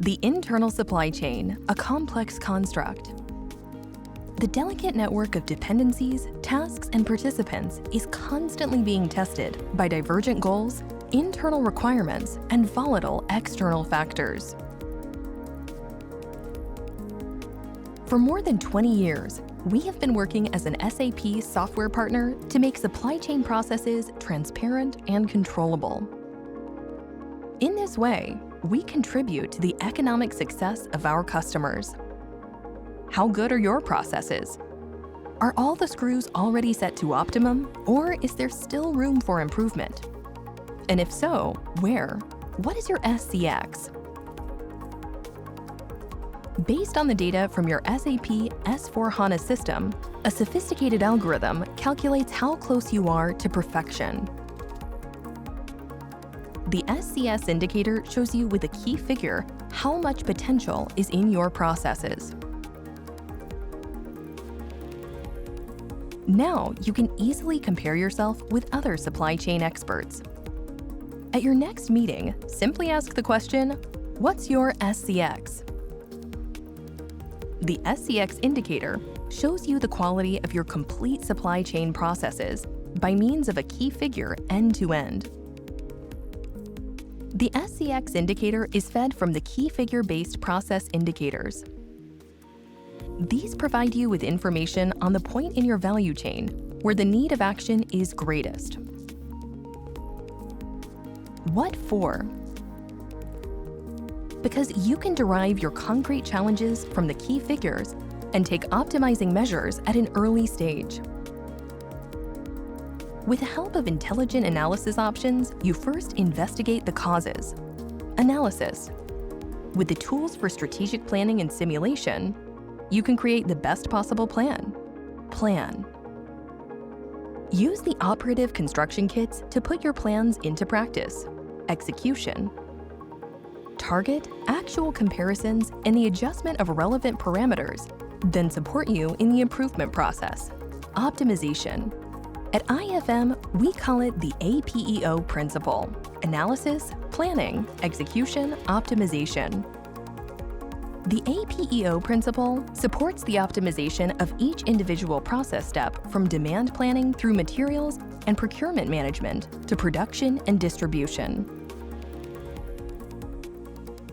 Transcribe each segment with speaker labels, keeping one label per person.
Speaker 1: The internal supply chain, a complex construct. The delicate network of dependencies, tasks, and participants is constantly being tested by divergent goals, internal requirements, and volatile external factors. For more than 20 years, we have been working as an SAP software partner to make supply chain processes transparent and controllable. In this way, we contribute to the economic success of our customers. How good are your processes? Are all the screws already set to optimum, or is there still room for improvement? And if so, where? What is your SCX? Based on the data from your SAP S/4HANA system, a sophisticated algorithm calculates how close you are to perfection. The SCS indicator shows you with a key figure how much potential is in your processes. Now you can easily compare yourself with other supply chain experts. At your next meeting, simply ask the question, "What's your SCX?" The SCX indicator shows you the quality of your complete supply chain processes by means of a key figure end-to-end. The SCX indicator is fed from the key figure-based process indicators. These provide you with information on the point in your value chain where the need of action is greatest. What for? Because you can derive your concrete challenges from the key figures and take optimizing measures at an early stage. With the help of intelligent analysis options, you first investigate the causes. Analysis. With the tools for strategic planning and simulation, you can create the best possible plan. Plan. Use the operative construction kits to put your plans into practice. Execution. Target actual comparisons and the adjustment of relevant parameters, then support you in the improvement process. Optimization. At IFM, we call it the APEO principle: analysis, planning, execution, optimization. The APEO principle supports the optimization of each individual process step from demand planning through materials and procurement management to production and distribution,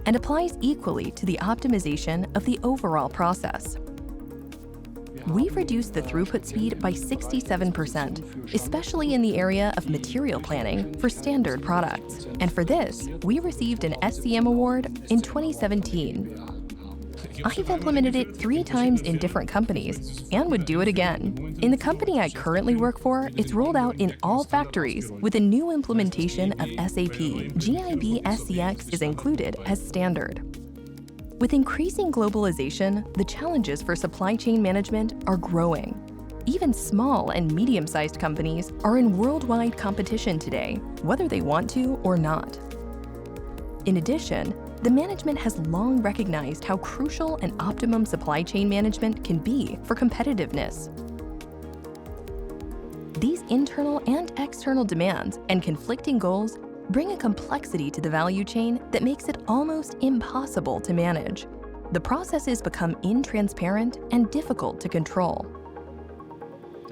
Speaker 1: and applies equally to the optimization of the overall process. We've reduced the throughput speed by 67%, especially in the area of material planning for standard products. And for this, we received an SCM award in 2017. I've implemented it 3 times in different companies and would do it again. In the company I currently work for, it's rolled out in all factories with a new implementation of SAP. GIB SCX is included as standard. With increasing globalization, the challenges for supply chain management are growing. Even small and medium-sized companies are in worldwide competition today, whether they want to or not. In addition, the management has long recognized how crucial an optimum supply chain management can be for competitiveness. These internal and external demands and conflicting goals bring a complexity to the value chain that makes it almost impossible to manage. The processes become intransparent and difficult to control.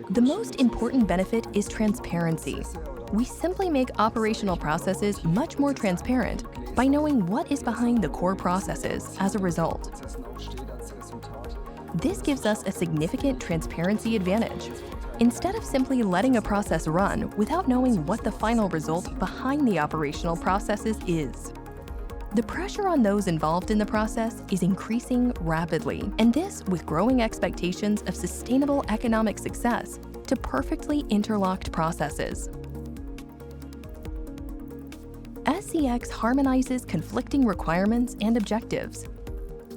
Speaker 1: The most important benefit is transparency. We simply make operational processes much more transparent by knowing what is behind the core processes as a result. This gives us a significant transparency advantage. Instead of simply letting a process run without knowing what the final result behind the operational processes is. The pressure on those involved in the process is increasing rapidly, and this with growing expectations of sustainable economic success to perfectly interlocked processes. SCX harmonizes conflicting requirements and objectives.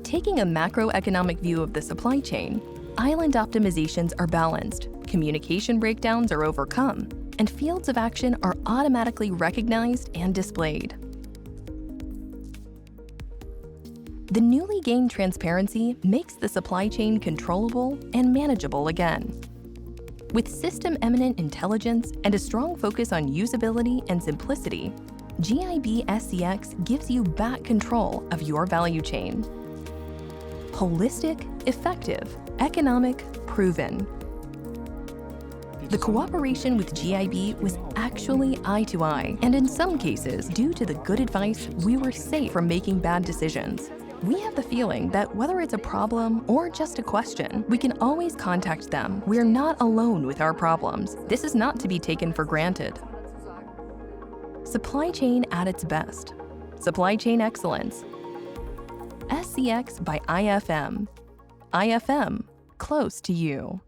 Speaker 1: Taking a macroeconomic view of the supply chain, island optimizations are balanced, communication breakdowns are overcome, and fields of action are automatically recognized and displayed. The newly gained transparency makes the supply chain controllable and manageable again. With system-eminent intelligence and a strong focus on usability and simplicity, GIB SCX gives you back control of your value chain. Holistic, effective, economic, proven. The cooperation with GIB was actually eye to eye, and in some cases, due to the good advice, we were safe from making bad decisions. We have the feeling that whether it's a problem or just a question, we can always contact them. We're not alone with our problems. This is not to be taken for granted. Supply chain at its best. Supply chain excellence. SCX by IFM. IFM, close to you.